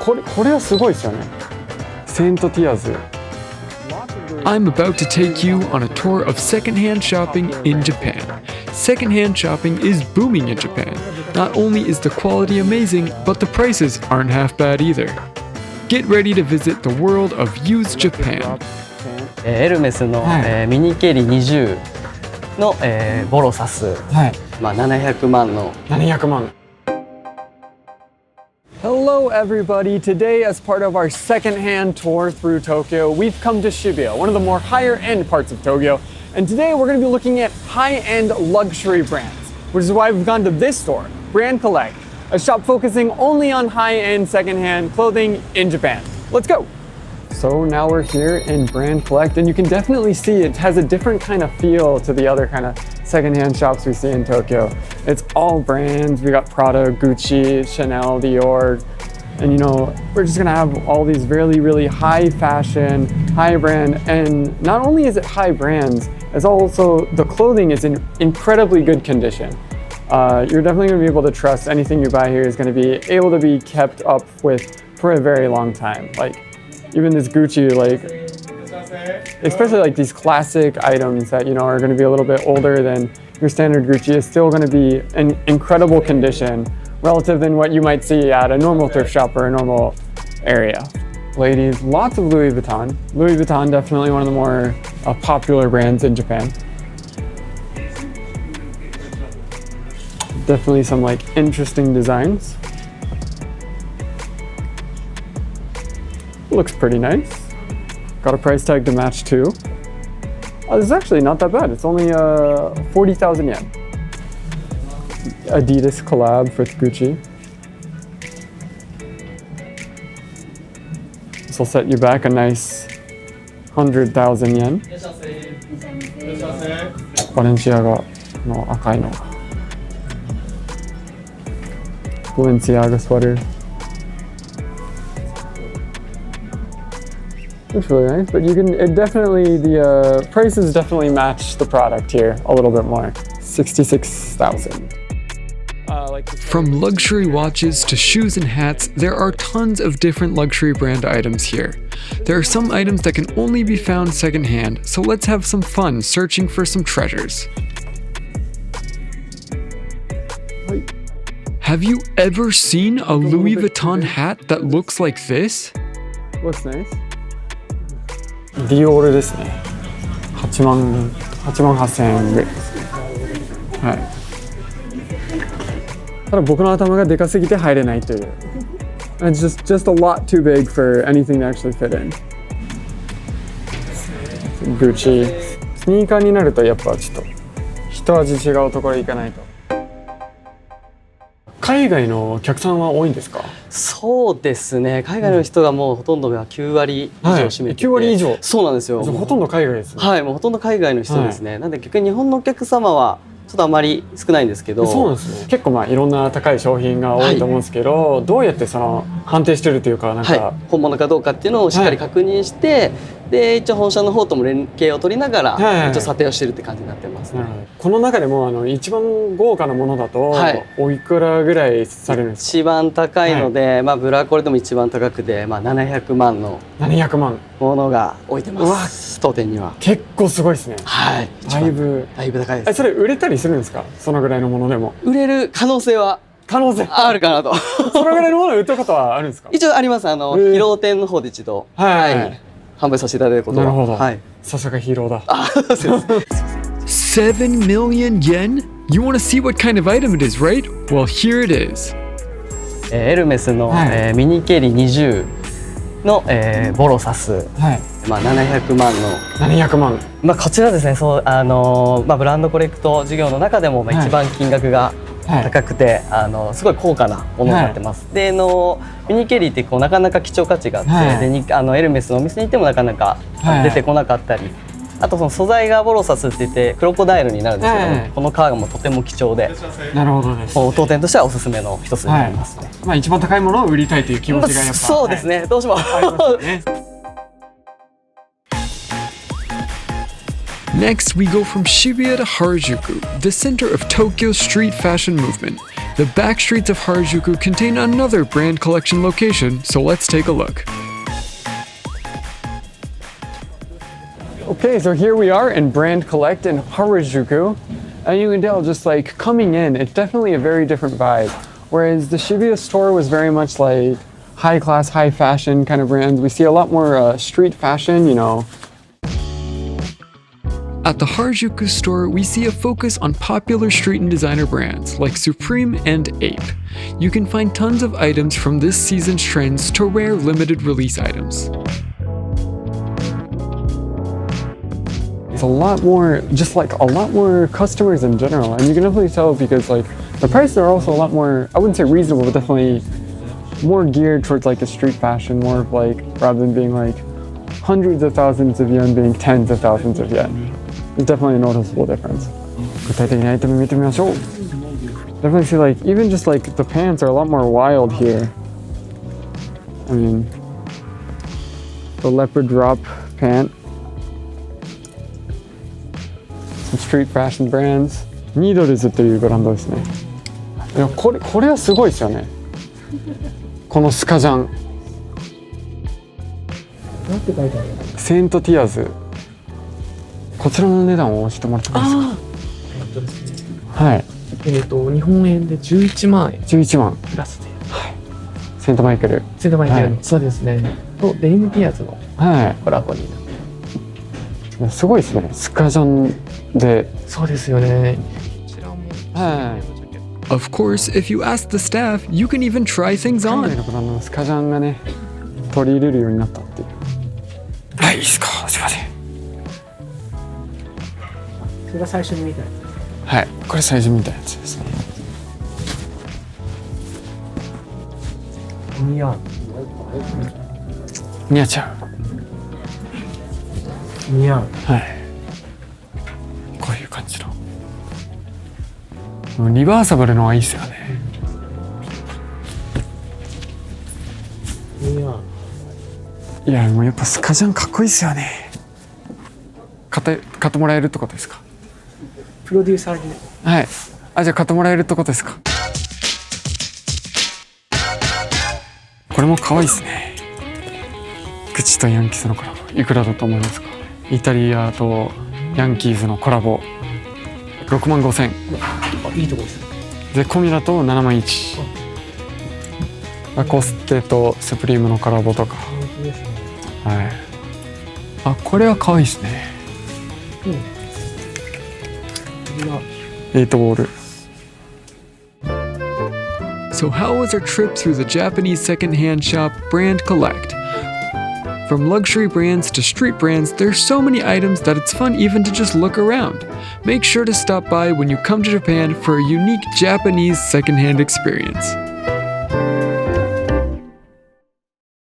これはすごいですよね。セントティアズ。I'm about to take you on a tour of secondhand shopping in Japan. Secondhand shopping is booming in Japan. Not only is the quality amazing, but the prices aren't half bad either. Get ready to visit the world of used Japan. エルメスの、ミニケリ20の、ボロサス、700万の。700万。Hello everybody! Today, as part of our second-hand tour through Tokyo, we've come to Shibuya, one of the more higher-end parts of Tokyo. And today we're going to be looking at high-end luxury brands, which is why we've gone to this store, Brand Collect, a shop focusing only on high-end second-hand clothing in Japan. Let's go! So now we're here in Brand Collect, and you can definitely see it has a different kind of feel to the other kind of secondhand shops we see in Tokyo. It's all brands. We got Prada, Gucci, Chanel, Dior, and you know, we're just gonna have all these really, really high fashion, high brand, and not only is it high brands, it's also the clothing is in incredibly good condition. You're definitely gonna be able to trust anything you buy here is gonna be able to be kept up with for a very long time. Like, even this Gucci, like, especially like these classic items that, you know, are going to be a little bit older than your standard Gucci, is still going to be in incredible condition relative than what you might see at a normal thrift shop or a normal area. Ladies, lots of Louis Vuitton. Louis Vuitton, definitely one of the more popular brands in Japan. Definitely some like interesting designs. Looks pretty nice. Got a price tag to match too. Oh, this is actually not that bad. It's only 40,000 yen. Adidas collab with Gucci. This will set you back a nice 100,000 yen. Balenciaga no akai no. Balenciaga sweater. Looks really nice, but you can, the prices definitely match the product here a little bit more. 66,000. From luxury watches to shoes and hats, there are tons of different luxury brand items here. There are some items that can only be found secondhand, so let's have some fun searching for some treasures. Have you ever seen a Louis Vuitton hat that looks like this? Looks nice. ディオールですね。8万8000円ぐらいです。はい。ただ僕の頭がでかすぎて入れないという。It's just a lot too big for anything to actually fit in. Gucci。スニーカーになるとやっぱちょっと一味違うところ行かないと。海外のお客さんは多いんですか？そうですね。海外の人がもうほとんどが9割以上占めてて、9割以上。そうなんですよ。ほとんど海外ですね。はい、もうほとんど海外の人ですね。なんで逆に日本のお客様はちょっとあまり少ないんですけど。そうなんですね。結構まあいろんな高い商品が多いと思うんですけど、どうやってその判定してるというかなんか、本物かどうかっていうのをしっかり確認して、で一応本社の方とも連携を取りながら、一応査定をしてるって感じになってますね。この中でも一番豪華なものだと、おいくらぐらいされるんですか？一番高いので、まあブラコレでも一番高くて、まあ700万のものが置いてます。当店には。結構すごいですね。はい。だいぶ高いです。それ売れたりするんですか？そのぐらいのものでも。売れる可能性はあるかなと。そのぐらいのものを売ったことはあるんですか？一応あります。披露店の方で一度販売させていただいたことは。なるほど。さすがヒーローだ。7 million yen? You want to see what kind of item it is, right? Well, here it is. エルメスのミニケリ20のボロサス。まあ700万の。700万。まあこちらですね。そうまあブランドコレクト事業の中でも一番金額が高くて、すごい高価なものになってます。でミニケリーってなかなか貴重価値があって、でエルメスのお店に行ってもなかなか出てこなかったり、あとその素材がボロサスって言ってクロコダイルになるんですけども、この革がもうとても貴重で、なるほどです。当店としてはおすすめの一つになりますね。まあ一番高いものを売りたいという気持ちがやっぱそうですね。どうしても。Next, we go from Shibuya to Harajuku, the center of Tokyo's street fashion movement. The back streets of Harajuku contain another brand collection location, so let's take a look. Okay, so here we are in Brand Collect in Harajuku. And you can tell just like coming in, it's definitely a very different vibe. Whereas the Shibuya store was very much like high class, high fashion kind of brands. We see a lot more street fashion, you know. At the Harajuku store, we see a focus on popular street and designer brands like Supreme and Ape. You can find tons of items from this season's trends to rare limited release items. It's a lot more, just like a lot more customers in general. And you can definitely tell because like the prices are also a lot more, I wouldn't say reasonable, but definitely more geared towards like a street fashion, more of like, rather than being like hundreds of thousands of yen being tens of thousands of yen. There's definitely a noticeable difference. 具体的なアイテム見てみましょう. Definitely see like, even just like the pants are a lot more wild here. I mean, the leopard drop pant. Some street fashion brands. ニードルズというブランドですね。いや、これはすごいですよね。このスカジャン。なんて書いてある？セントティアズ。こちらの値段を教えてもらってもいいですか？はい。日本円で11万円。11万。プラスで。はい。セントマイケル。セントマイケルの、はい、そうですね。とデニムティアーズのコラボになって。はい。すごいですね。スカジャンで。そうですよね。はい。Of course, if you ask the staff, you can even try things 海外 on. のブランドのスカジャンがね、取り入れるようになったっていう。はい、いいですか。すいません。それが最初に見たやつ。はい、これ最初見たやつですね。似合う。似合っちゃう。似合う。はい。こういう感じの。リバーサブルのはいいですよね。似合う。いや、もうやっぱスカジャンかっこいいですよね。買ってもらえるってことですか？プロデューサーに。はい。あ、じゃあ買ってもらえるってことですか？これも可愛いですね。口とヤンキースのコラボ。いくらだと思いますか？イタリアとヤンキースのコラボ。65,000。いいとこです。で、込みだと71,000。ラコステとスプリームのコラボとか。本当ですね。はい。あ、これは可愛いですね。8ボール。 So how was our trip through the Japanese secondhand shop Brand Collect? From luxury brands to street brands, there's so many items that it's fun even to just look around. Make sure to stop by when you come to Japan for a unique Japanese secondhand experience.